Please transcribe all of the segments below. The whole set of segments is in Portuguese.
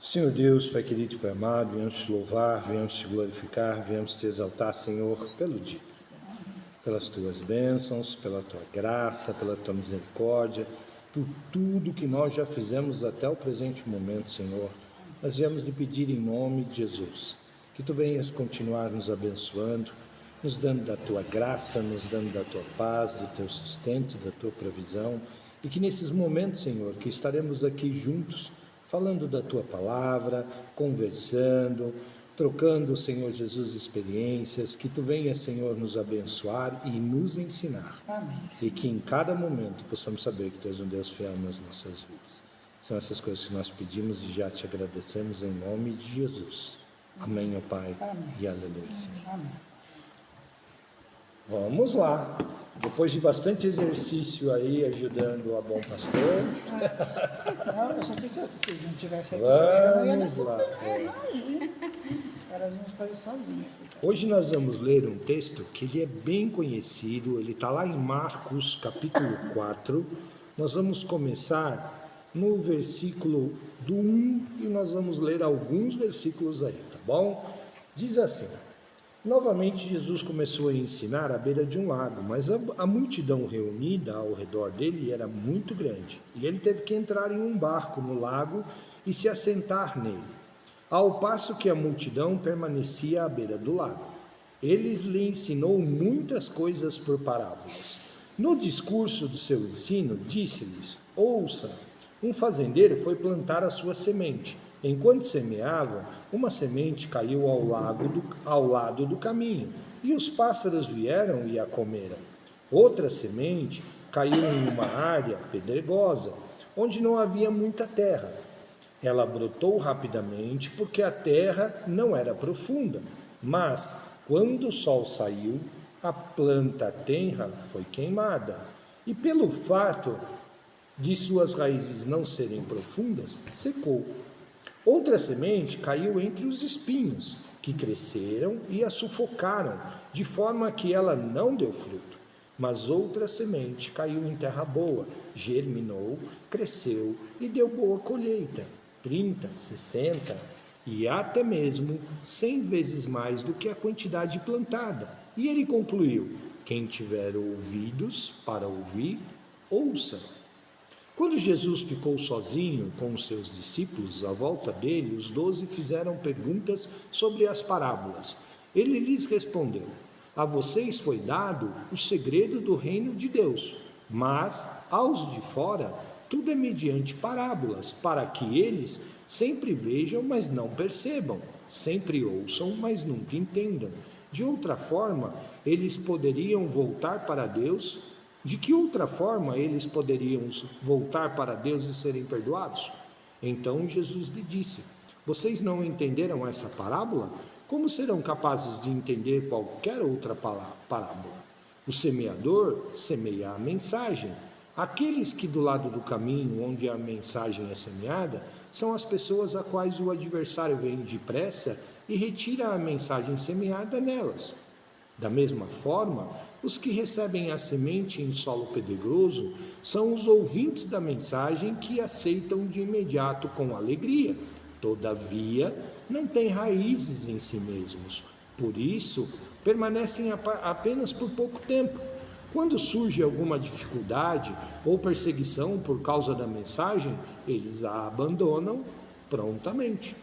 Senhor Deus, Pai querido e Pai amado, viemos te louvar, viemos te glorificar, viemos te exaltar, Senhor, pelo dia, pelas tuas bênçãos, pela tua graça, pela tua misericórdia, por tudo que nós já fizemos até o presente momento, Senhor. Nós viemos lhe pedir em nome de Jesus, que tu venhas continuar nos abençoando, nos dando da tua graça, nos dando da tua paz, do teu sustento, da tua provisão, e que nesses momentos, Senhor, que estaremos aqui juntos, falando da tua palavra, conversando, trocando, Senhor Jesus, experiências, que tu venha, Senhor, nos abençoar e nos ensinar. Amém. E que em cada momento possamos saber que tu és um Deus fiel nas nossas vidas. São essas coisas que nós pedimos e já te agradecemos em nome de Jesus. Amém, ó Pai. Amém. E aleluia, Senhor. Amém. Vamos lá. Depois de bastante exercício aí, ajudando a Bom Pastor. Não, eu só pensei, se vocês não tivessem aqui, eu não ia Vamos lá. Elas vão fazer sozinhas. Hoje nós vamos ler um texto que ele é bem conhecido, ele está lá em Marcos, capítulo 4. Nós vamos começar no versículo do 1 e nós vamos ler alguns versículos aí, tá bom? Diz assim: novamente Jesus começou a ensinar à beira de um lago, mas a multidão reunida ao redor dele era muito grande, e ele teve que entrar em um barco no lago e se assentar nele, ao passo que a multidão permanecia à beira do lago. Ele lhe ensinou muitas coisas por parábolas. No discurso do seu ensino, disse-lhes: ouça, um fazendeiro foi plantar a sua semente. Enquanto semeava, uma semente caiu ao lado do caminho, e os pássaros vieram e a comeram. Outra semente caiu em uma área pedregosa, onde não havia muita terra. Ela brotou rapidamente, porque a terra não era profunda, mas, quando o sol saiu, a planta tenra foi queimada, e pelo fato de suas raízes não serem profundas, secou. Outra semente caiu entre os espinhos, que cresceram e a sufocaram, de forma que ela não deu fruto. Mas outra semente caiu em terra boa, germinou, cresceu e deu boa colheita, 30, 60 e até mesmo 100 vezes mais do que a quantidade plantada. E ele concluiu: quem tiver ouvidos para ouvir, ouça. Quando Jesus ficou sozinho com os seus discípulos, à volta dele, os 12 fizeram perguntas sobre as parábolas. Ele lhes respondeu: a vocês foi dado o segredo do reino de Deus, mas aos de fora tudo é mediante parábolas, para que eles sempre vejam, mas não percebam, sempre ouçam, mas nunca entendam. De outra forma, eles poderiam voltar para Deus. De que outra forma eles poderiam voltar para Deus e serem perdoados? Então Jesus lhe disse: vocês não entenderam essa parábola? Como serão capazes de entender qualquer outra parábola? O semeador semeia a mensagem. Aqueles que do lado do caminho onde a mensagem é semeada são as pessoas a quais o adversário vem depressa e retira a mensagem semeada nelas. Da mesma forma, os que recebem a semente em solo pedregoso são os ouvintes da mensagem que aceitam de imediato com alegria. Todavia, não têm raízes em si mesmos. Por isso, permanecem apenas por pouco tempo. Quando surge alguma dificuldade ou perseguição por causa da mensagem, eles a abandonam prontamente.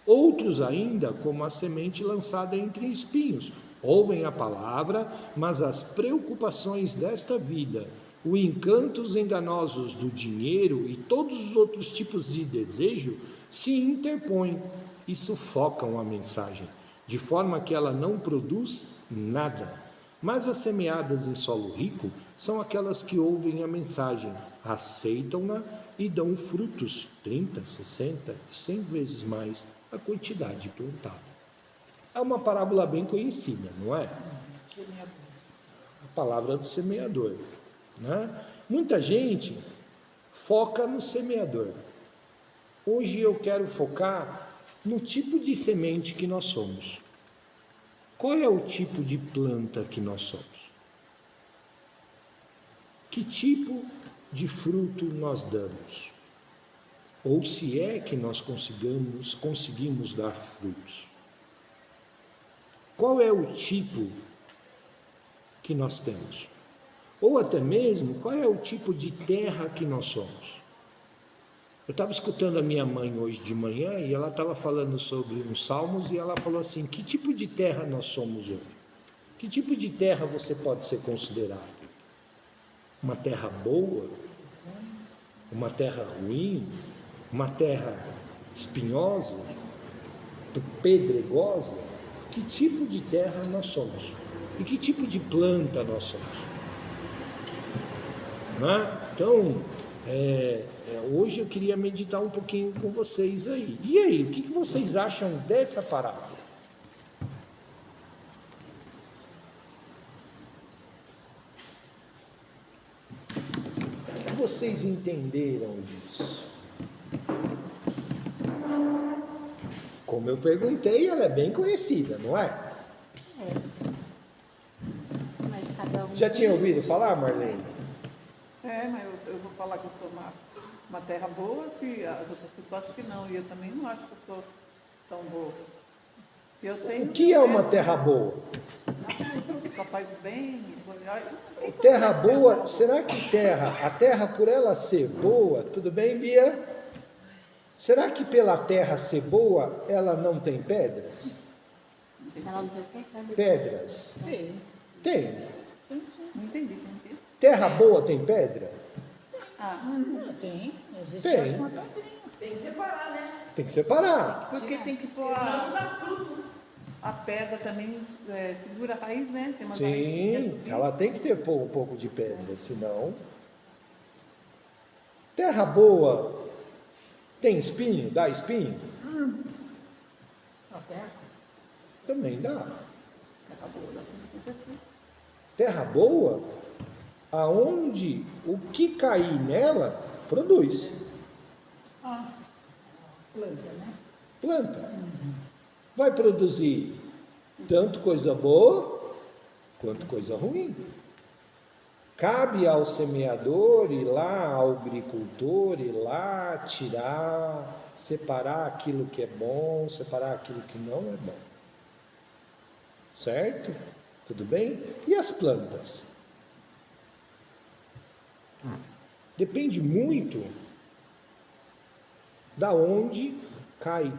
Outros ainda, como a semente lançada entre espinhos, ouvem a palavra, mas as preocupações desta vida, os encantos enganosos do dinheiro e todos os outros tipos de desejo se interpõem e sufocam a mensagem, de forma que ela não produz nada. Mas as semeadas em solo rico são aquelas que ouvem a mensagem, aceitam-na e dão frutos, 30, 60 e 100 vezes mais a quantidade plantada. É uma parábola bem conhecida, não é? A palavra do semeador, né? Muita gente foca no semeador. Hoje eu quero focar no tipo de semente que nós somos. Qual é o tipo de planta que nós somos? Que tipo de fruto nós damos? ou se é que nós conseguimos dar frutos. Qual é o tipo que nós temos? Ou até mesmo, qual é o tipo de terra que nós somos? Eu estava escutando a minha mãe hoje de manhã e ela estava falando sobre uns salmos e ela falou assim, que tipo de terra nós somos hoje? Que tipo de terra você pode ser considerado? Uma terra boa? Uma terra ruim? Uma terra espinhosa? Pedregosa? Que tipo de terra nós somos? E que tipo de planta nós somos? Né? Então, hoje eu queria meditar um pouquinho com vocês aí. E aí, o que vocês acham dessa parábola? O que vocês entenderam disso? Como eu perguntei, ela é bem conhecida, não é? Mas cada um Já tem- tinha ouvido falar, Marlene? Mas eu vou falar que eu sou uma terra boa, se as outras pessoas acham que não. E eu também não acho que eu sou tão boa. Eu tenho O que é uma terra boa? só faz o bem. Terra boa, será que a terra por ela ser boa, tudo bem, Bia? Será que pela terra ser boa, ela não tem pedras? Ela não tem pecado. Pedras? Tem. Não entendi, não entendi. Terra boa tem pedra? Tem, existe Tem. uma pedrinha. Tem que separar, né? Tem que separar. Porque tem que pôr Não dá fruto. a pedra também, segura a raiz, né? Tem umas raízes que quer Sim, subir. ela tem que ter um pouco de pedra, senão... Terra boa tem espinho? Dá espinho? A terra. Também dá. Terra boa, dá tudo quanto é fruto. Terra boa, aonde o que cair nela, produz. Planta, né? Planta. Vai produzir tanto coisa boa, quanto coisa ruim. Cabe ao semeador ir lá, ao agricultor ir lá, tirar, separar aquilo que é bom, separar aquilo que não é bom. Certo? Tudo bem? E as plantas? Depende muito da onde cai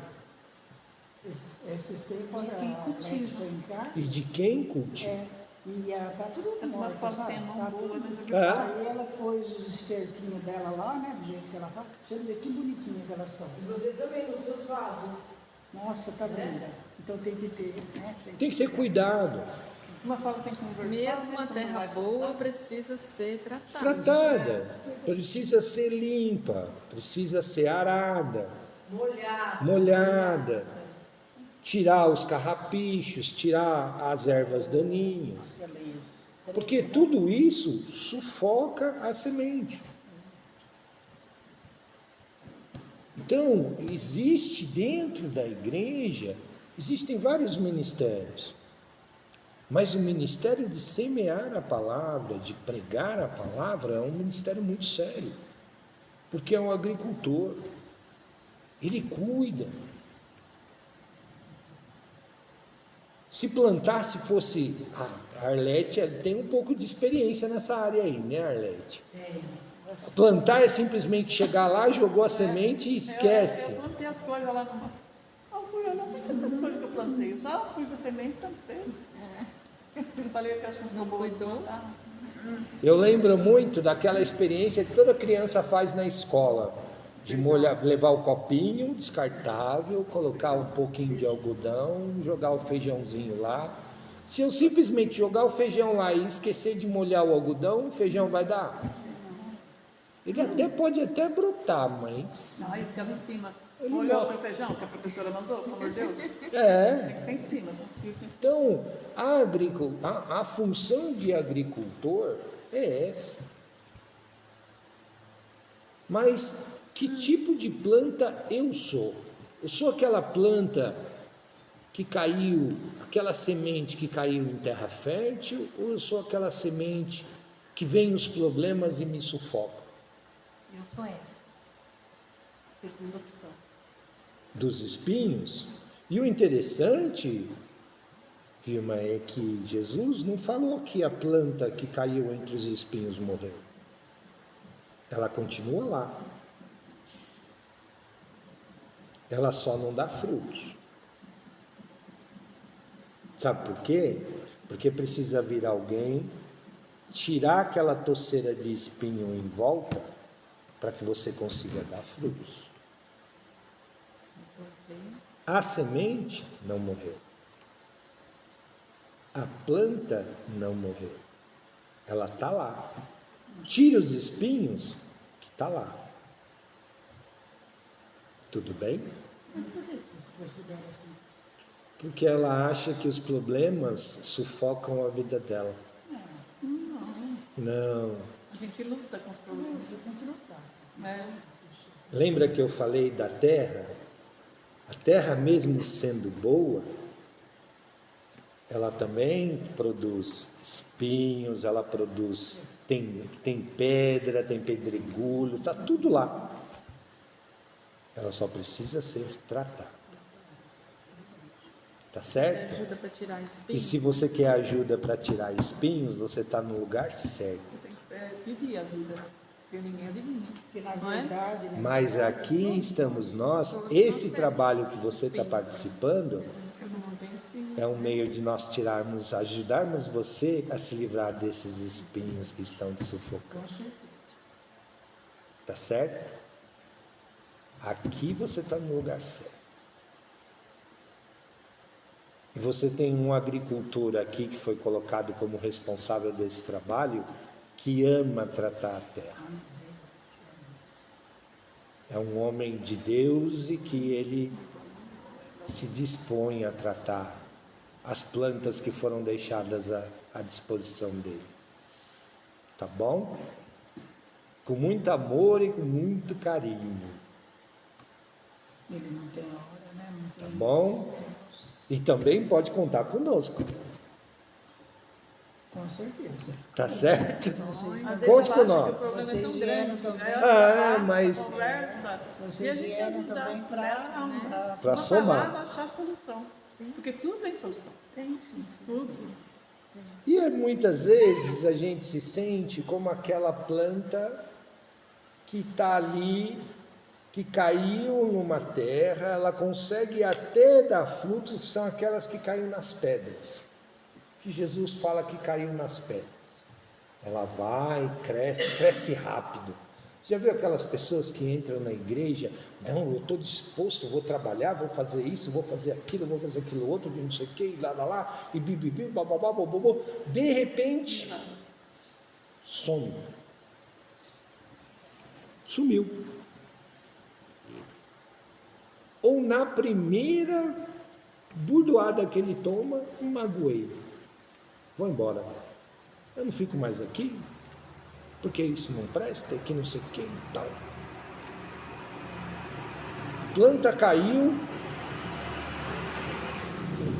Esses tempos De quem a cultiva. Alex foi em casa, e de quem cultiva. e tá tudo A turma morto, fala que sabe? tem a mão Tá boa, tudo- né? Aí ela pôs os esterquinhos dela lá, né? Do jeito que ela faz. Você vê que bonitinha que elas estão. E você também, nos seus vasos. Nossa, tá linda. Então tem que ter, né? Tem que ter cuidado. Uma fala que tem que conversar. Mesmo né, a quando terra vai boa plantar. precisa ser tratada. Tratada, precisa ser limpa, precisa ser arada, Molhado. molhada, tirar os carrapichos, tirar as ervas daninhas, porque tudo isso sufoca a semente. Então, existe dentro da igreja, existem vários ministérios, mas o ministério de semear a palavra, de pregar a palavra, é um ministério muito sério, porque é um agricultor, ele cuida. Se plantasse fosse a Arlete tem um pouco de experiência nessa área aí, né, Arlete? Plantar é simplesmente chegar lá, jogou a semente e esquece. Eu plantei as coisas lá numa. Eu fui olhar para tantas coisas que eu plantei. Eu só pus a semente também. Eu falei que acho que eu sou Não boa de cuidou? plantar. Eu lembro muito daquela experiência que toda criança faz na escola, de molhar, levar o copinho descartável, colocar um pouquinho de algodão, jogar o feijãozinho lá. Se eu simplesmente jogar o feijão lá e esquecer de molhar o algodão, o feijão vai dar. Ele pode até brotar, mas Aí ficava em cima. Ele Olhou o gosta. seu feijão que a professora mandou, pelo amor de Deus? Tem que ficar em cima. Então, a função de agricultor é essa. Mas que tipo de planta eu sou? Eu sou aquela planta que caiu, aquela semente que caiu em terra fértil, ou eu sou aquela semente que vem os problemas e me sufoca? Eu sou essa. Segunda opção. dos espinhos. E o interessante, Vilma, é que Jesus não falou que a planta que caiu entre os espinhos morreu. Ela continua lá. Ela só não dá frutos. Sabe por quê? Porque precisa vir alguém tirar aquela toceira de espinho em volta para que você consiga dar frutos. Desenvolver. A semente não morreu. A planta não morreu. Ela está lá. Tira os espinhos, que está lá. Tudo bem? Mas por que vocês consideram assim? Porque ela acha que os problemas sufocam a vida dela. Não. A gente luta com os problemas. Eu tenho que lutar. Né? Lembra que eu falei da terra? A terra, mesmo sendo boa, ela também produz espinhos, ela produz, tem pedra, tem pedregulho, está tudo lá. Ela só precisa ser tratada. Tá certo? Ajuda para tirar E espinhos. se você quer ajuda para tirar espinhos, você está no lugar certo. Você tem que pedir ajuda, porque ninguém adivinha. Que na Não é? verdade, né? Mas aqui estamos nós, esse trabalho que você está participando Todo mundo tem espinho. é um meio de nós tirarmos, ajudarmos você a se livrar desses espinhos que estão te sufocando. Com certeza. Tá certo? Aqui você está no lugar certo. E você tem um agricultor aqui que foi colocado como responsável desse trabalho, que ama tratar a terra. É um homem de Deus e que ele se dispõe a tratar as plantas que foram deixadas à disposição dele. Tá bom? Com muito amor e com muito carinho. Ele não tem hora, né? Não tem Tá bom? E também pode contar conosco. Com certeza. Tá certo? Vocês, Às vezes Conte ela com acha que o nós. problema é Vocês tão vieram grande. também. Aí ela Ah, vai lá, mas- conversa, e a vocês gente vieram ajuda também ela para Pra uma somar. palavra, achar a solução. Porque tudo tem solução. Tem sim. Tudo. E muitas vezes a gente se sente como aquela planta que está ali, que caiu numa terra, ela consegue até dar frutos, são aquelas que caem nas pedras. Que Jesus fala que caiu nas pedras. Ela vai, cresce rápido. Você já viu aquelas pessoas que entram na igreja? Não, eu estou disposto, vou trabalhar, vou fazer isso, vou fazer aquilo outro, não sei o que, lá, e bibibi, bababá, bobobô. De repente, some. Sumiu. Ou na primeira burdoada que ele toma, magoei. Vou embora. Eu não fico mais aqui, porque isso não presta, que não sei o que e tal. Planta caiu,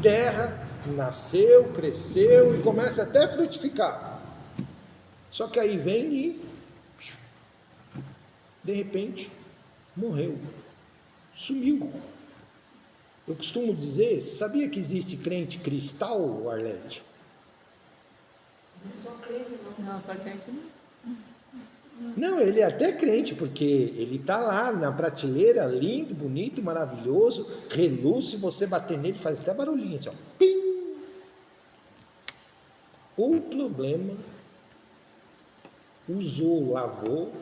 terra, nasceu, cresceu e começa até a frutificar. Só que aí vem e, de repente, morreu, sumiu. Eu costumo dizer, sabia que existe crente cristal, Arlete? Não, só que a gente não. Não, ele é até crente, porque ele está lá na prateleira, lindo, bonito, maravilhoso, reluz, se você bater nele, faz até barulhinho, assim, ó. Pim! O problema, usou, lavou,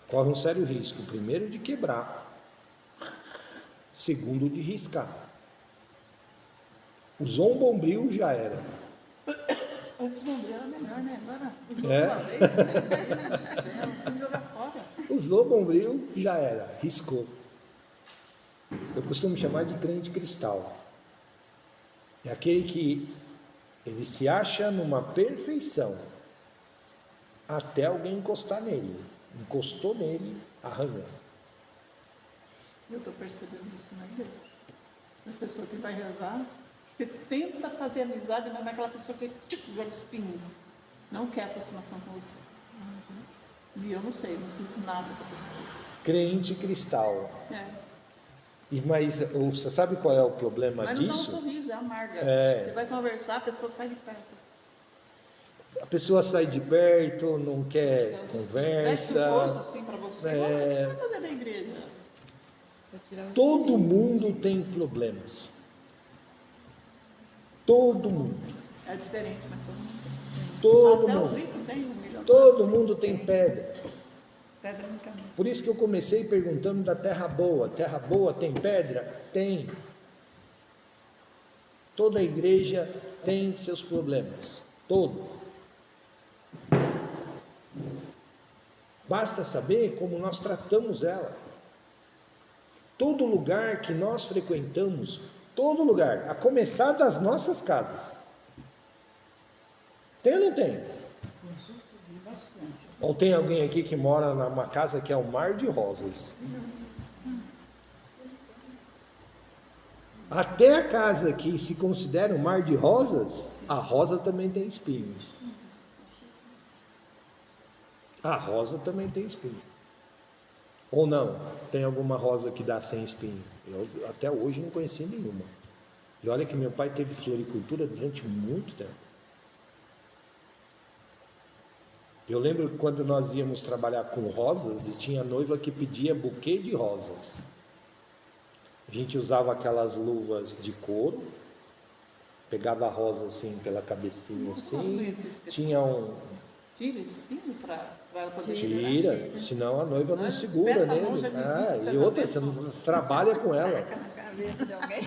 corre um sério risco. Primeiro, de quebrar. Segundo, de riscar. Usou um bombril, já era. Antes do André era melhor, né? Agora, vamos jogar fora. Usou bombril, já era, riscou. Eu costumo chamar de crente cristal. É aquele que ele se acha numa perfeição até alguém encostar nele. Encostou nele, arranhou. Eu estou percebendo isso na igreja. As pessoas que vai rezar, que tenta fazer amizade, mas não é aquela pessoa que tipo, joga espinho. Não quer aproximação com você. E eu não sei, não fiz nada com a pessoa. Crente cristal. É. Mas você sabe qual é o problema Mas não dá um disso? sorriso, é amarga. É. Você vai conversar, a pessoa sai de perto. A pessoa sai de perto, não quer Veste o rosto conversa. assim para você. É. O que vai fazer na igreja? Se eu tirar o Todo mundo tem problemas. Todo mundo. É diferente, mas todo mundo tem. Todo Até o mundo. rico tem 1 milhão. Todo mundo tem pedra. Pedra no caminho. Por isso que eu comecei perguntando da terra boa. Terra boa tem pedra? Tem. Toda igreja tem seus problemas. Todo. Basta saber como nós tratamos ela. Todo lugar que nós frequentamos, todo lugar, a começar das nossas casas. Tem ou não tem? Ou tem alguém aqui que mora numa casa que é um mar de rosas? Até a casa que se considera um mar de rosas, a rosa também tem espinhos. A rosa também tem espinho. Ou não? Tem alguma rosa que dá sem espinho? Eu até hoje não conheci nenhuma. E olha que meu pai teve floricultura durante muito tempo. Eu lembro quando nós íamos trabalhar com rosas e tinha noiva que pedia buquê de rosas. A gente usava aquelas luvas de couro, pegava a rosa assim pela cabecinha assim, tinha um... Tira esse espinho para ela poder Tira, senão a noiva não Não, segura espeta a mão, nele. já disse isso, E outra, você não trabalha com ela. na cabeça de alguém.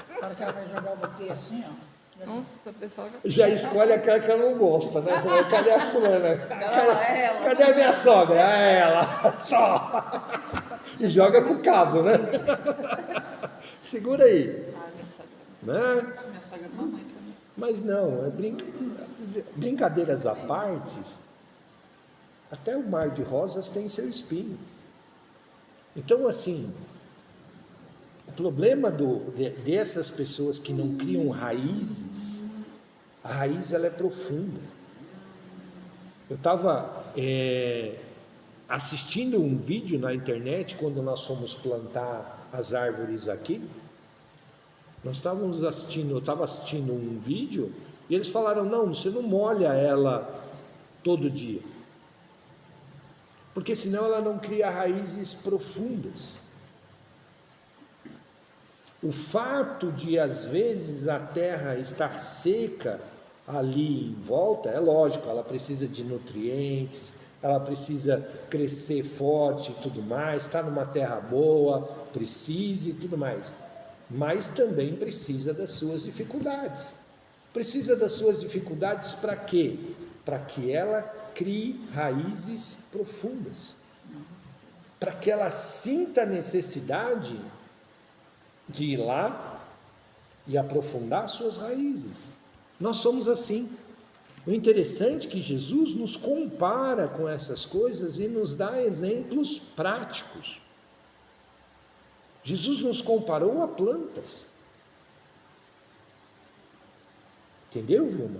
Na hora que ela vai jogar o buquê assim, ó. Nossa, o pessoal já... Já escolhe aquela que ela não gosta, né? Fala, cadê a fulana? ela. Cadê a minha sogra? Ah, ela. Só. E joga com o cabo, né? Segura aí. Ah, minha sogra. Né? Minha sogra é mamãe também. Mas não, brincadeiras à parte, até o mar de rosas tem seu espinho. Então, assim, o problema dessas pessoas que não criam raízes, a raiz ela é profunda. Eu estava assistindo um vídeo na internet quando nós fomos plantar as árvores aqui. Eu estava assistindo um vídeo e eles falaram, não, você não molha ela todo dia. Porque senão ela não cria raízes profundas. O fato de, às vezes, a terra estar seca ali em volta, é lógico, ela precisa de nutrientes, ela precisa crescer forte e tudo mais, está numa terra boa, precisa e tudo mais. Mas também precisa das suas dificuldades. Precisa das suas dificuldades para quê? Para que ela crie raízes profundas. Para que ela sinta a necessidade de ir lá e aprofundar suas raízes. Nós somos assim. O interessante é que Jesus nos compara com essas coisas e nos dá exemplos práticos. Jesus nos comparou a plantas. Entendeu, Vilma?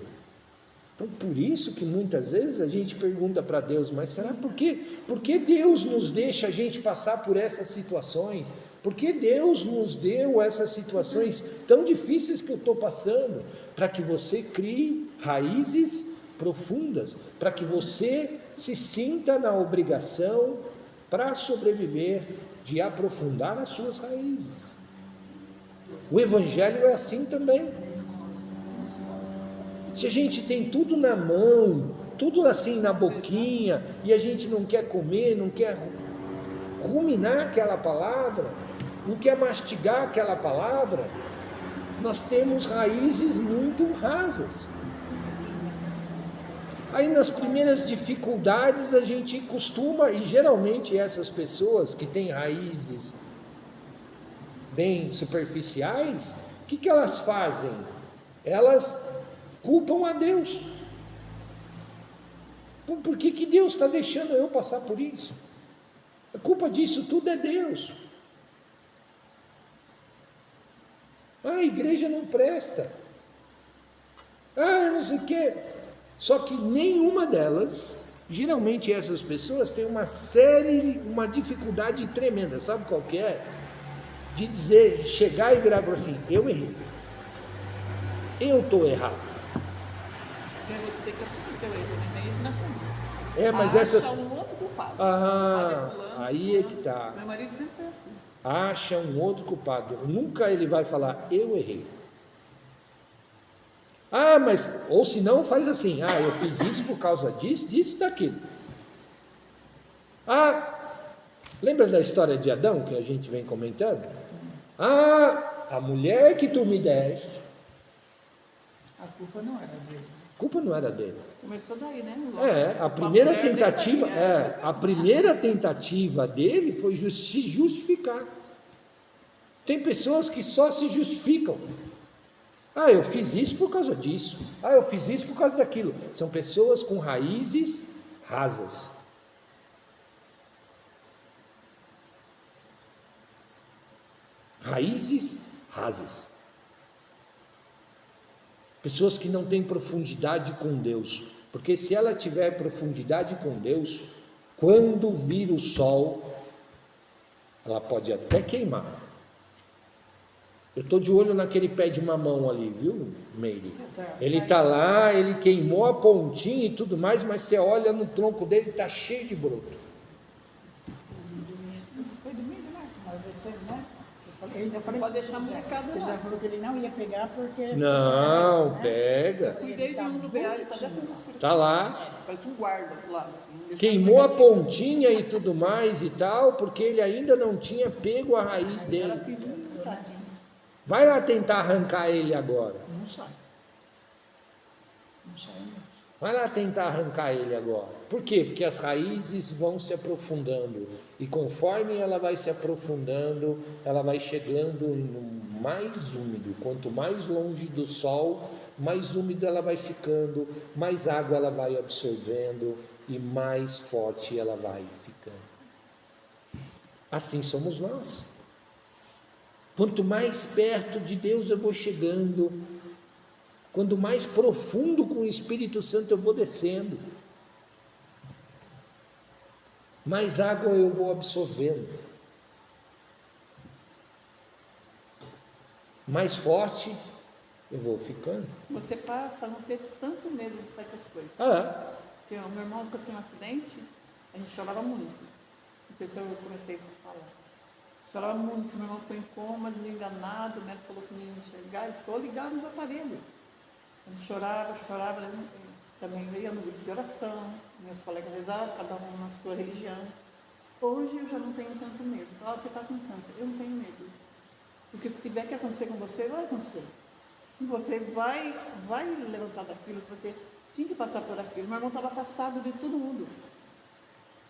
Então, por isso que muitas vezes a gente pergunta para Deus, mas será por que Deus nos deixa a gente passar por essas situações? Por que Deus nos deu essas situações tão difíceis que eu estou passando? Para que você crie raízes profundas, para que você se sinta na obrigação, para sobreviver, de aprofundar as suas raízes. O Evangelho é assim também. Se a gente tem tudo na mão, tudo assim na boquinha, e a gente não quer comer, não quer ruminar aquela palavra, não quer mastigar aquela palavra, nós temos raízes muito rasas. Aí nas primeiras dificuldades a gente costuma, e geralmente essas pessoas que têm raízes bem superficiais, o que elas fazem? Elas culpam a Deus. Por que Deus está deixando eu passar por isso? A culpa disso tudo é Deus. A igreja não presta. Não sei o quê. Só que nenhuma delas Geralmente essas pessoas têm uma dificuldade tremenda, sabe qual que é? De dizer, chegar e virar e falar assim, eu errei. Eu estou errado. Porque você tem que assumir seu erro, né? Ele não assumiu. É, mas Acha essas... um outro culpado. Ah, Fulano, aí é que ciclano. tá. Meu marido sempre foi assim. Acha um outro culpado. Nunca ele vai falar, eu errei. Ah, mas, ou se não, faz assim, eu fiz isso por causa disso, disso, daquilo. Lembra da história de Adão, que a gente vem comentando? A mulher que tu me deste, A culpa não era dele. a culpa não era dele. Começou daí, né? A primeira tentativa dele foi se justificar. Tem pessoas que só se justificam. Eu fiz isso por causa disso. Eu fiz isso por causa daquilo. São pessoas com raízes rasas. Raízes rasas. Pessoas que não têm profundidade com Deus. Porque se ela tiver profundidade com Deus, quando vir o sol, ela pode até queimar. Eu estou de olho naquele pé de mamão ali, viu, Meire? Ele está lá, ele queimou a pontinha e tudo mais, mas você olha no tronco dele, está cheio de broto. Foi domingo, né? Mas você, né? Eu falei, Pode deixar a molecada Você já lá. falou que ele não ia pegar porque... Não, né? pega. Cuidei de um no BA, ele está dessa grossura. Está lá. Parece um guarda do lado. Assim, deixa Queimou a ele pontinha e tudo mais e tal, porque ele ainda não tinha pego a raiz Era dele. filhinho, tadinho. Vai lá tentar arrancar ele agora. Não sai. Não sai mesmo. Vai lá tentar arrancar ele agora. Por quê? Porque as raízes vão se aprofundando. E conforme ela vai se aprofundando, ela vai chegando no mais úmido. Quanto mais longe do sol, mais úmido ela vai ficando, mais água ela vai absorvendo e mais forte ela vai ficando. Assim somos nós. Quanto mais perto de Deus eu vou chegando, quanto mais profundo com o Espírito Santo eu vou descendo, mais água eu vou absorvendo, mais forte eu vou ficando. Você passa a não ter tanto medo de certas coisas. Porque o meu irmão sofreu um acidente, a gente chorava muito. Não sei se eu comecei a falar. Chorava muito, meu irmão ficou em coma, desenganado, o médico falou que não ia enxergar, ele ficou ligado nos aparelhos. A gente chorava, também ia no grupo de oração, meus colegas rezavam, cada um na sua religião. Hoje eu já não tenho tanto medo. Você está com câncer, eu não tenho medo. O que tiver que acontecer com você, vai acontecer. E você vai levantar daquilo que você tinha que passar por aquilo. Meu irmão estava afastado de todo mundo.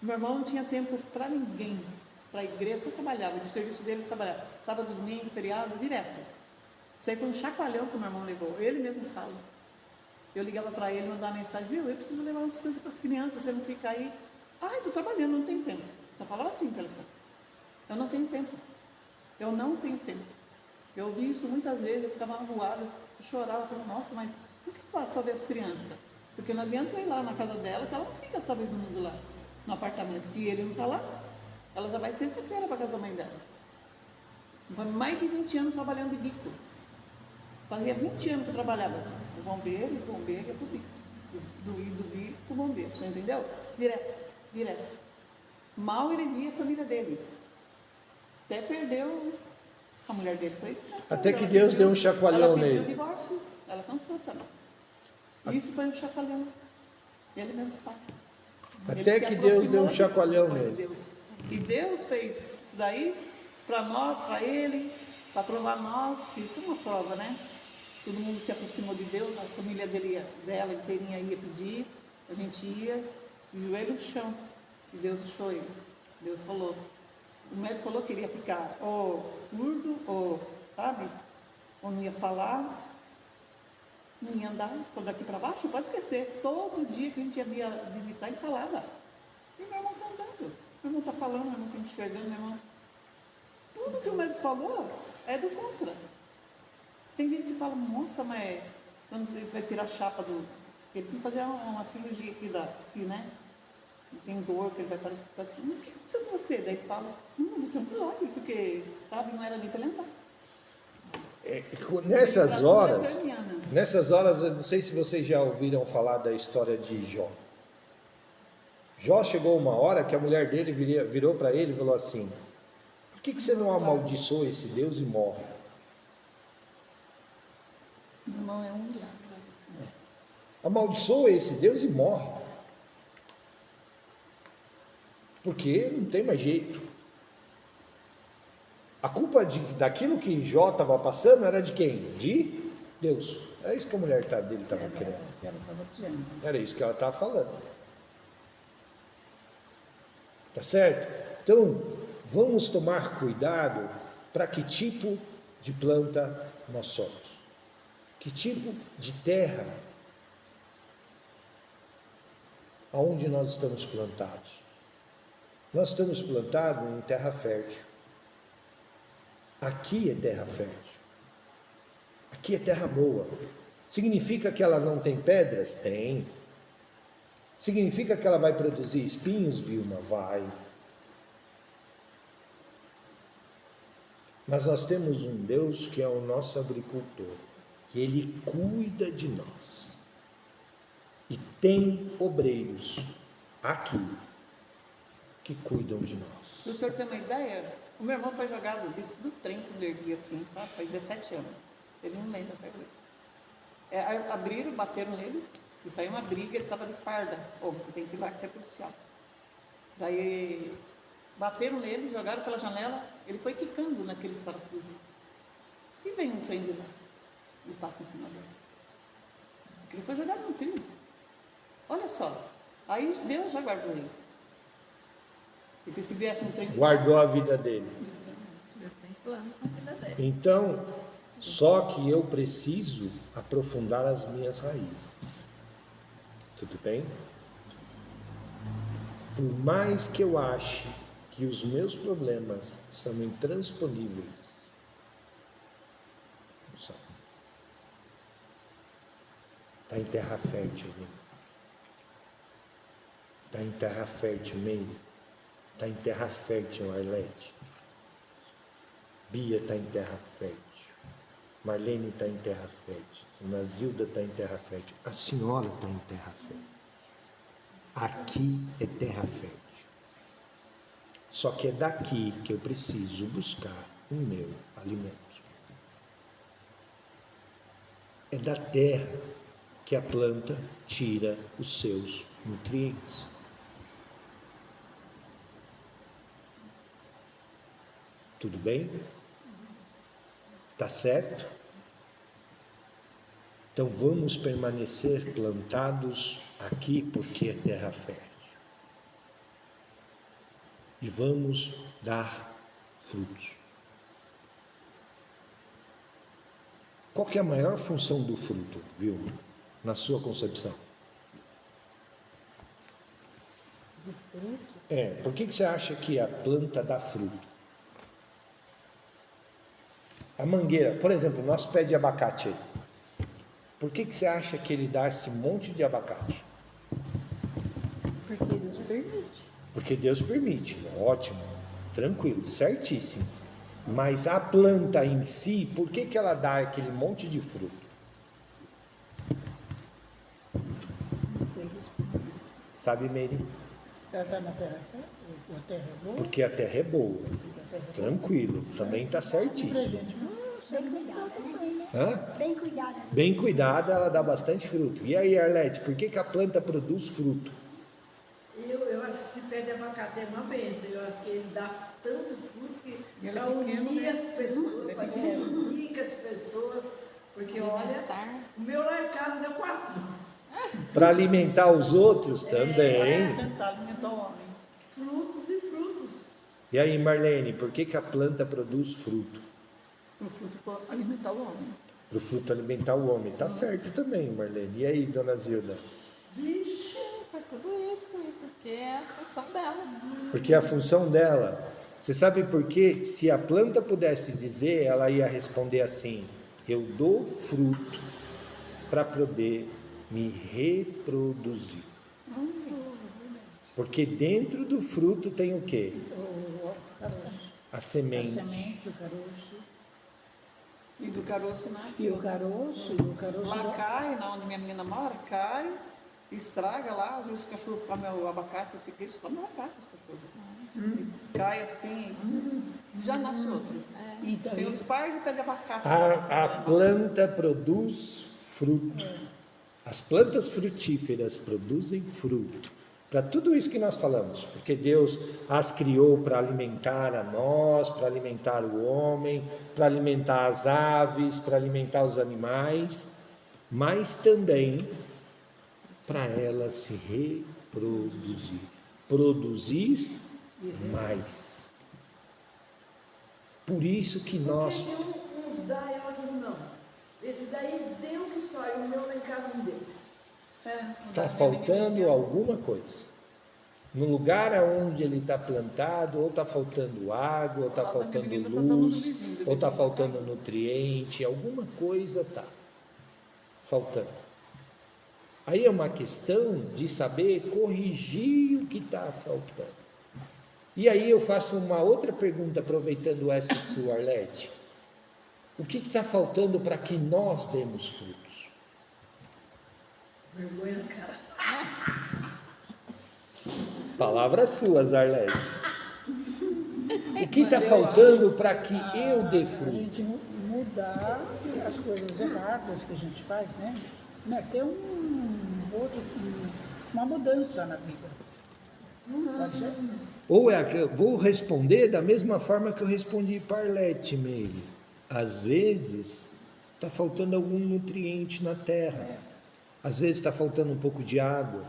Meu irmão não tinha tempo para ninguém. Para a igreja, só trabalhava, de serviço dele trabalhava, sábado, domingo, feriado, direto. Isso aí foi um chacoalhão que o meu irmão levou, ele mesmo fala. Eu ligava para ele, mandava mensagem, viu, eu preciso levar umas coisas para as crianças, você não fica aí. Estou trabalhando, não tenho tempo. Só falava assim no telefone. Eu não tenho tempo. Eu não tenho tempo. Eu ouvi isso muitas vezes, eu ficava magoada, eu chorava, eu falava, nossa, mas o que eu faço para ver as crianças? Porque não adianta eu ir lá na casa dela, que ela não fica sábado domingo lá, no apartamento, que ele não está lá. Ela já vai sexta-feira para a casa da mãe dela. Mais de 20 anos trabalhando de bico. Fazia 20 anos que eu trabalhava. O bombeiro ia para o bico. Do bico para o bombeiro. Você entendeu? Direto. Mal ele via a família dele. Até perdeu. A mulher dele foi. Até que Deus deu um chacoalhão nele. Ela pediu o divórcio. Ela cansou também. Isso foi um chacoalhão. Ele mesmo fala. Até que Deus deu um chacoalhão nele. Deus. E Deus fez isso daí para nós, para ele, para provar nós, que isso é uma prova, né? Todo mundo se aproximou de Deus, a família dela inteirinha ia pedir, a gente ia, de joelho no chão, e Deus deixou ele. Deus falou. O médico falou que ele ia ficar ou surdo, ou, sabe, ou não ia falar, não ia andar, foi daqui para baixo, pode esquecer. Todo dia que a gente ia visitar, ele falava. E meu irmão está andando. Meu irmão está falando, meu irmão está enxergando, meu irmão. Tudo que o médico falou é do contra. Tem gente que fala, nossa, mas quando você vai tirar a chapa do. Ele tem que fazer uma cirurgia aqui, né? tem dor, que ele vai para o hospital. Eu digo, o que aconteceu com você? Daí ele fala, não, você é um milagre, porque sabe, não era nem para ele andar. Nessas horas, eu não sei se vocês já ouviram falar da história de Jó. Jó chegou uma hora que a mulher dele virou para ele e falou assim: por que você não amaldiçoa esse Deus e morre? Irmão, é um milagre. Amaldiçoa esse Deus e morre. Porque não tem mais jeito. A culpa daquilo que Jó estava passando era de quem? De Deus. É isso que a mulher dele estava querendo. Ela estava dizendo. Era isso que ela estava falando. Tá certo? Então, vamos tomar cuidado para que tipo de planta nós somos. Que tipo de terra aonde nós estamos plantados. Nós estamos plantados em terra fértil. Aqui é terra fértil. Aqui é terra boa. Significa que ela não tem pedras? Tem. Significa que ela vai produzir espinhos, Vilma? Vai. Mas nós temos um Deus que é o nosso agricultor. E Ele cuida de nós. E tem obreiros aqui que cuidam de nós. Para o senhor ter uma ideia, o meu irmão foi jogado do trem quando erguia assim, sabe? Faz 17 anos. Ele não lembra até hoje. Abriram, bateram nele, e saiu uma briga, ele estava de farda. Você tem que ir lá que você é policial. Daí bateram nele, jogaram pela janela, ele foi quicando naqueles parafusos. Se vem um trem de lá e passa em cima dele. Ele foi jogado no trem. Olha só. Aí Deus já guardou ele. Porque se viesse um trem... Guardou a vida dele. Deus tem planos na vida dele. Então, só que eu preciso aprofundar as minhas raízes. Tudo bem? Por mais que eu ache que os meus problemas são intransponíveis, não são. Está em terra fértil, né? Está em terra fértil, Meire. Está em terra fértil, Arlete. Bia está em terra fértil. Marlene está em terra fértil. Dona Zilda está em terra fértil. A senhora está em terra fértil. Aqui é terra fértil. Só que é daqui que eu preciso buscar o meu alimento. É da terra que a planta tira os seus nutrientes. Tudo bem? Tá certo? Então vamos permanecer plantados aqui porque é terra fértil. E vamos dar frutos. Qual que é a maior função do fruto, viu? Na sua concepção? Do fruto? Por que você acha que a planta dá fruto? A mangueira, por exemplo, o nosso pé de abacate. Por que você acha que ele dá esse monte de abacate? Porque Deus permite. Porque Deus permite. Ótimo, tranquilo, certíssimo. Mas a planta em si, por que ela dá aquele monte de fruto? Não foi respondido. Sabe, Meire? Ela está na terra fértil? A terra é boa? Porque a terra é boa. Porque a terra é boa. Tranquilo, também está Pra certíssimo. gente não Bem cuidada, né? Hã? Bem cuidada. Bem cuidada, ela dá bastante fruto. E aí, Arlete, por que a planta produz fruto? Eu acho que esse pé de abacate é uma benção. Eu acho que ele dá tanto fruto que Ele é para pequeno, unir né? as pessoas, Ele é para pequeno. unir as pessoas. Porque olha, Alimentar. o meu lá em casa deu 4. Para alimentar os outros também. Tentar alimentar o homem. Frutos e frutos. E aí, Marlene, por que a planta produz fruto? O fruto para alimentar o homem. Para o fruto alimentar o homem. Tá certo também, Marlene. E aí, dona Zilda? Foi tudo isso, e porque é a função dela. Porque a função dela, você sabe por quê? Se a planta pudesse dizer, ela ia responder assim: eu dou fruto para poder me reproduzir. Porque dentro do fruto tem o quê? A A semente. semente, o caroço. E do caroço nasce. E o caroço, Lá cai, na onde minha menina mora, cai, estraga lá, às vezes os cachorros comem o abacate, eu fico, eles comem abacate, os cachorros. E cai assim, já nasce outro. Então, Tem os pares de pé de abacate. A planta produz fruto. As plantas frutíferas produzem fruto. Para tudo isso que nós falamos, porque Deus as criou para alimentar a nós, para alimentar o homem, para alimentar as aves, para alimentar os animais, mas também para elas se reproduzir, produzir mais. Por isso que nós... Porque uns dá e outros não. Esse daí deu que só, e o meu lá em casa não deu. Está faltando alguma coisa. No lugar onde ele está plantado, ou está faltando água, ou está faltando luz, ou está faltando nutriente, alguma coisa está faltando. Aí é uma questão de saber corrigir o que está faltando. E aí eu faço uma outra pergunta, aproveitando essa sua, Arlete. O que está faltando para que nós demos frutos? Vergonha na cara. Palavras suas, Arlete. O que está faltando para que eu dê a fruto? gente mudar as coisas erradas que a gente faz, né? Ter uma mudança na vida. Pode ser? Ou vou responder da mesma forma que eu respondi para Arlete, Meire. Às vezes está faltando algum nutriente na terra. Às vezes está faltando um pouco de água.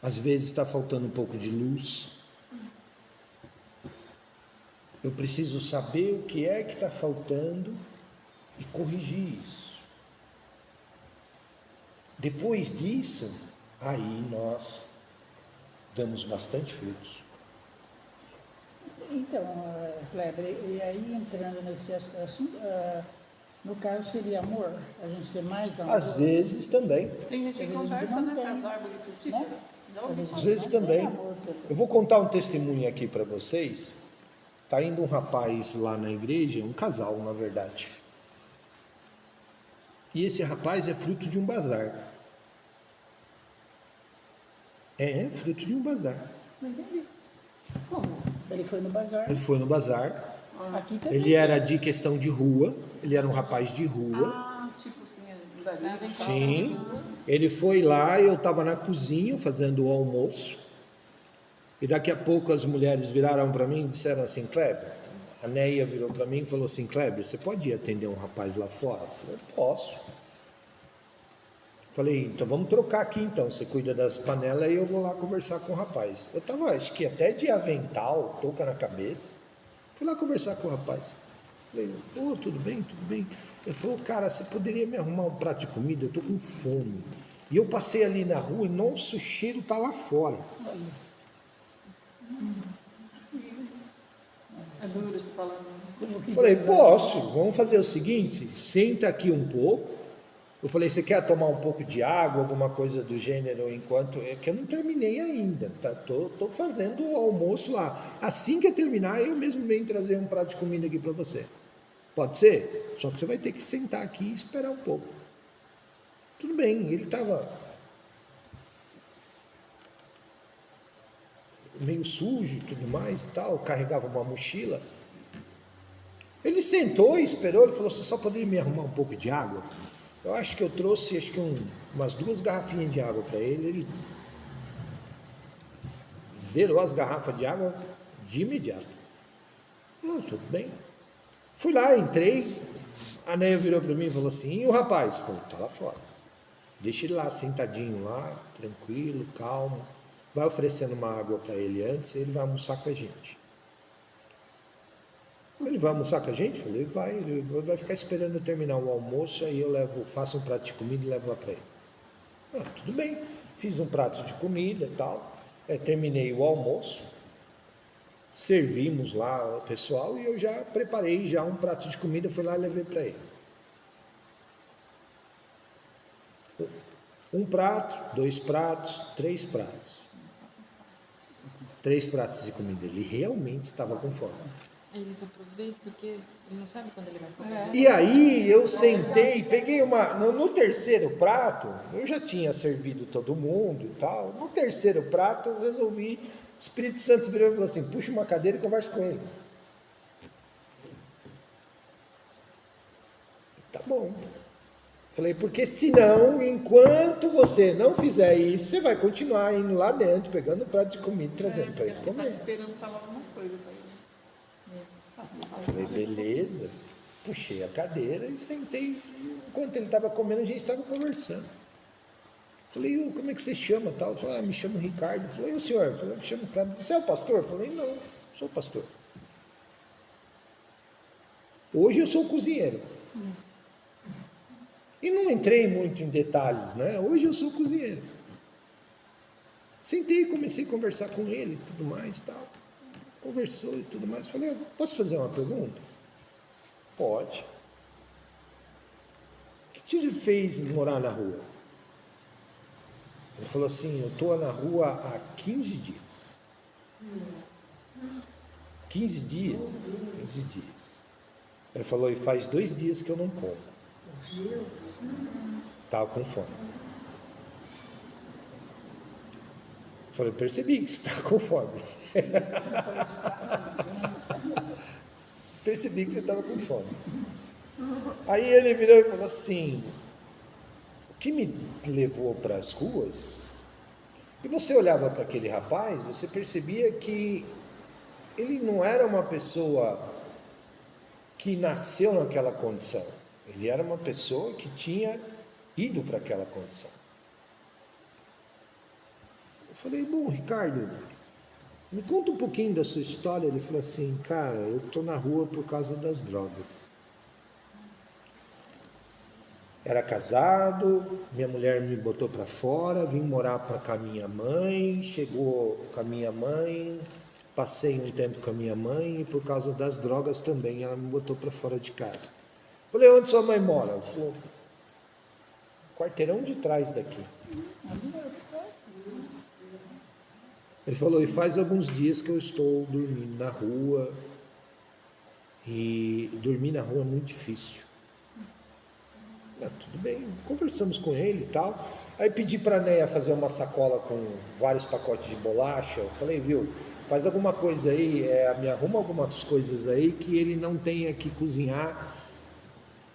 Às vezes está faltando um pouco de luz. Eu preciso saber o que é que está faltando e corrigir isso. Depois disso, aí nós damos bastante frutos. Então, Kleber, e aí entrando nesse assunto, no caso seria amor? A gente ter mais amor? Às vezes também. Tem gente que conversa, né, com as árvores frutíferas. Né? Às vezes também. Eu vou contar um testemunho aqui para vocês. Está indo um rapaz lá na igreja, um casal, na verdade. E esse rapaz é fruto de um bazar. É fruto de um bazar. Não entendi. Como? Ele foi no bazar. Ele foi no bazar. Aqui também. Ele era de questão de rua. Ele era um rapaz de rua. Ah, tipo assim, dali. Sim. Ele foi lá, eu estava na cozinha fazendo o almoço. E daqui a pouco as mulheres viraram para mim e disseram assim: Kleber, a Neia virou para mim e falou assim: Kleber, você pode ir atender um rapaz lá fora? Eu falei: posso. Falei: então vamos trocar aqui então, você cuida das panelas e eu vou lá conversar com o rapaz. Eu estava, acho que até de avental, touca na cabeça. Fui lá conversar com o rapaz. Falei: tudo bem, tudo bem. Ele falou: cara, você poderia me arrumar um prato de comida? Eu estou com fome. E eu passei ali na rua e, nossa, o cheiro está lá fora. É duro se falar. Falei: posso, vamos fazer o seguinte, senta aqui um pouco. Eu falei: você quer tomar um pouco de água, alguma coisa do gênero, enquanto... É que eu não terminei ainda, tá? Tô fazendo o almoço lá. Assim que eu terminar, eu mesmo venho trazer um prato de comida aqui para você. Pode ser? Só que você vai ter que sentar aqui e esperar um pouco. Tudo bem, ele estava meio sujo e tudo mais e tal, carregava uma mochila. Ele sentou e esperou, ele falou: você só poderia me arrumar um pouco de água? Eu acho que eu trouxe umas 2 garrafinhas de água para ele. Ele zerou as garrafas de água de imediato. Não, tudo bem. Fui lá, entrei. A Neia virou para mim e falou assim: e o rapaz? Eu falei: tá lá fora. Deixa ele lá, sentadinho lá, tranquilo, calmo. Vai oferecendo uma água para ele antes, ele vai almoçar com a gente. Ele vai almoçar com a gente? Eu falei: vai, ele vai ficar esperando eu terminar o almoço, aí eu faço um prato de comida e levo lá para ele. Tudo bem, fiz um prato de comida e tal, terminei o almoço, servimos lá o pessoal e eu já preparei já um prato de comida, fui lá e levei para ele. Um prato, 2 pratos, 3 pratos. 3 pratos de comida. Ele realmente estava com fome. Eles aproveitam porque ele não sabe quando ele vai comer. E aí eu sentei, peguei no terceiro prato, eu já tinha servido todo mundo e tal. No terceiro prato eu resolvi, o Espírito Santo virou e falou assim, puxa uma cadeira e conversa com ele. Tá bom. Falei, porque senão, enquanto você não fizer isso, você vai continuar indo lá dentro, pegando o prato de comida e trazendo para ele Tá comer. esperando falar alguma coisa pra ele. Falei, beleza. Puxei a cadeira e sentei. Enquanto ele estava comendo, a gente estava conversando. Falei, como é que você chama? Tal? Falei, me chamo Ricardo. Falei, o senhor? Falei, me chamo Cláudio. Você é o pastor? Falei, não, sou o pastor. Hoje eu sou cozinheiro. E não entrei muito em detalhes, né? Hoje eu sou cozinheiro. Sentei e comecei a conversar com ele e tudo mais, tal. Conversou e tudo mais. Falei, posso fazer uma pergunta? Pode. O que te fez morar na rua? Ele falou assim, eu estou na rua há 15 dias. 15 dias? 15 dias. Ele falou, e faz 2 dias que eu não como. Estava com fome. Eu falei, percebi que você está com fome. Percebi que você estava com fome. Aí ele virou e falou assim, o que me levou para as ruas, e você olhava para aquele rapaz, você percebia que ele não era uma pessoa que nasceu naquela condição. Ele era uma pessoa que tinha ido para aquela condição. Eu falei, bom, Ricardo, me conta um pouquinho da sua história. Ele falou assim, cara, eu estou na rua por causa das drogas. Era casado, minha mulher me botou para fora, vim morar com a minha mãe, chegou com a minha mãe, passei um tempo com a minha mãe e por causa das drogas também ela me botou para fora de casa. Falei, onde sua mãe mora? Ela falou, quarteirão de trás daqui. Ele falou, e faz alguns dias que eu estou dormindo na rua, e dormir na rua é muito difícil. Tudo bem, conversamos com ele e tal. Aí pedi para a Neia fazer uma sacola com vários pacotes de bolacha. Eu falei, viu, faz alguma coisa aí, me arruma algumas coisas aí que ele não tenha que cozinhar.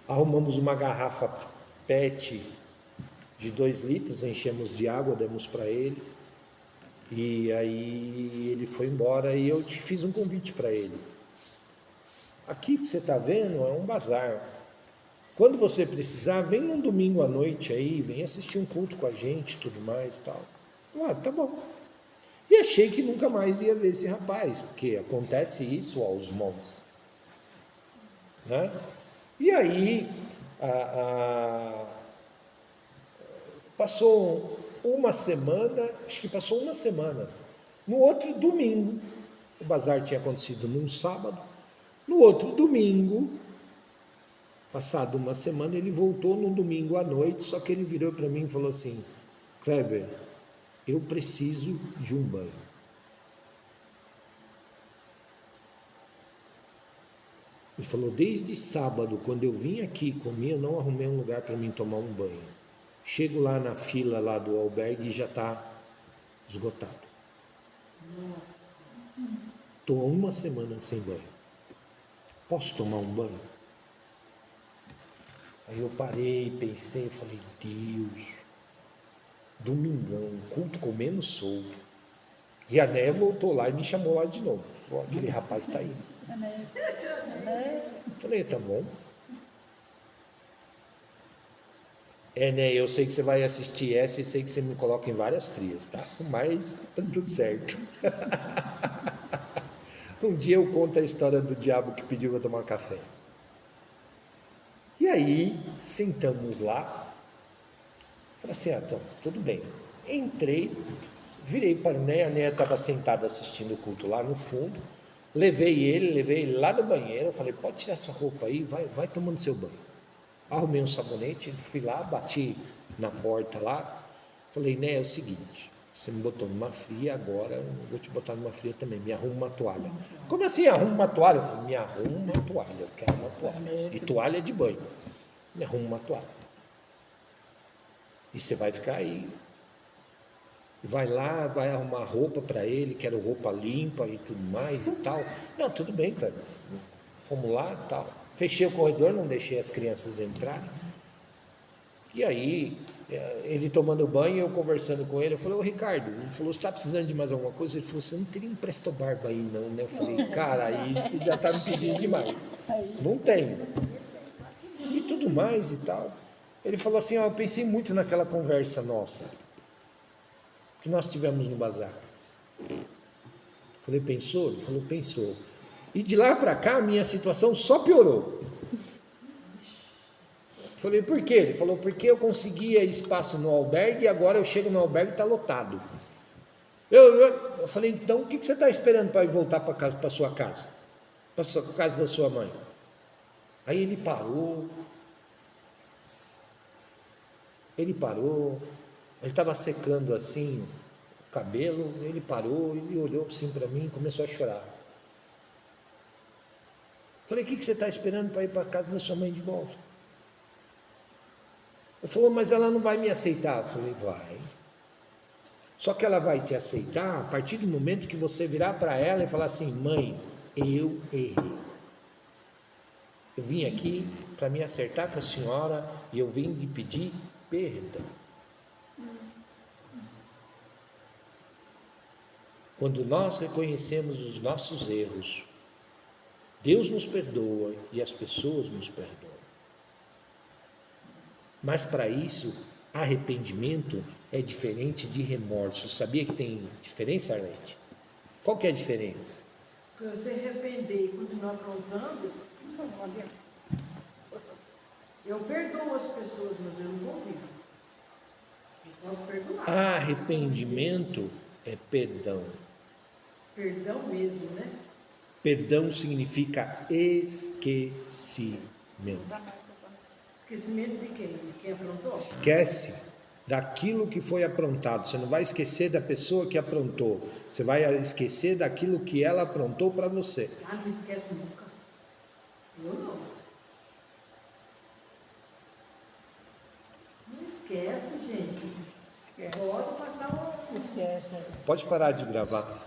Arrumamos uma garrafa PET de 2 litros, enchemos de água, demos para ele. E aí ele foi embora e eu te fiz um convite para ele. Aqui que você está vendo é um bazar. Quando você precisar, vem num domingo à noite aí, vem assistir um culto com a gente, tudo mais e tal. Tá bom. E achei que nunca mais ia ver esse rapaz, porque acontece isso aos montes. Né? E aí, passou uma semana, acho que passou uma semana. No outro domingo, o bazar tinha acontecido num sábado, no outro domingo, passado uma semana, ele voltou no domingo à noite, só que ele virou para mim e falou assim, Kleber, eu preciso de um banho. Ele falou, desde sábado, quando eu vim aqui comer, eu não arrumei um lugar para mim tomar um banho. Chego lá na fila lá do albergue e já está esgotado. Estou há uma semana sem banho. Posso tomar um banho? Aí eu parei, pensei, falei, Deus, domingão, culto comendo solto. E a Néia voltou lá e me chamou lá de novo. Falou, aquele rapaz está aí. Falei, tá bom. Né, eu sei que você vai assistir essa e sei que você me coloca em várias frias, tá? Mas tá tudo certo. Um dia eu conto a história do diabo que pediu para tomar café. E aí, sentamos lá. Falei assim, então, tudo bem. Entrei, virei para a Néia estava sentada assistindo o culto lá no fundo. Levei ele lá no banheiro. Eu falei, pode tirar essa roupa aí, vai tomando seu banho. Arrumei um sabonete, fui lá, bati na porta lá. Falei, Néia, é o seguinte, Você me botou numa fria, agora eu vou te botar numa fria também. Me arruma uma toalha. Como assim arruma uma toalha? Eu falei, me arruma uma toalha, eu quero uma toalha. E toalha de banho. Me arruma uma toalha. E você vai ficar aí. Vai lá, vai arrumar roupa para ele, quero roupa limpa e tudo mais e tal. Não, tudo bem, cara. Fomos lá e tal. Fechei o corredor, não deixei as crianças entrarem. E aí, ele tomando banho, eu conversando com ele, eu falei, ô Ricardo, ele falou, você está precisando de mais alguma coisa? Ele falou, você não teria um Presto Barba aí não, né? Eu falei, cara, aí você já está me pedindo demais. Não tenho. E tudo mais e tal. Ele falou assim, ó, eu pensei muito naquela conversa nossa, que nós tivemos no bazar. Eu falei, pensou? Ele falou, pensou. E de lá para cá, a minha situação só piorou. Falei, por quê? Ele falou, porque eu conseguia espaço no albergue e agora eu chego no albergue e está lotado. Eu falei, então o que você está esperando para ir voltar para sua casa? Para a casa da sua mãe? Aí ele parou, ele estava secando assim o cabelo, ele parou, ele olhou assim para mim e começou a chorar. Falei, o que você está esperando para ir para a casa da sua mãe de volta? Ele falou, mas ela não vai me aceitar. Eu falei, vai. Só que ela vai te aceitar a partir do momento que você virar para ela e falar assim, mãe, eu errei. Eu vim aqui para me acertar com a senhora e eu vim lhe pedir perdão. Quando nós reconhecemos os nossos erros, Deus nos perdoa e as pessoas nos perdoam. Mas para isso, arrependimento é diferente de remorso. Sabia que tem diferença, Arlete? Qual que é a diferença? Porque você arrepender e continuar aprontando, não adianta. Eu perdoo as pessoas, mas eu não vou vir. Eu posso perdoar. Arrependimento é perdão. Perdão mesmo, né? Perdão significa esquecimento. Esquecimento de quem? De quem aprontou? Esquece daquilo que foi aprontado. Você não vai esquecer da pessoa que aprontou. Você vai esquecer daquilo que ela aprontou para você. Ah, não esquece nunca. Eu não. Não esquece, gente. Esquece. Pode passar um... Esquece. Pode parar de gravar.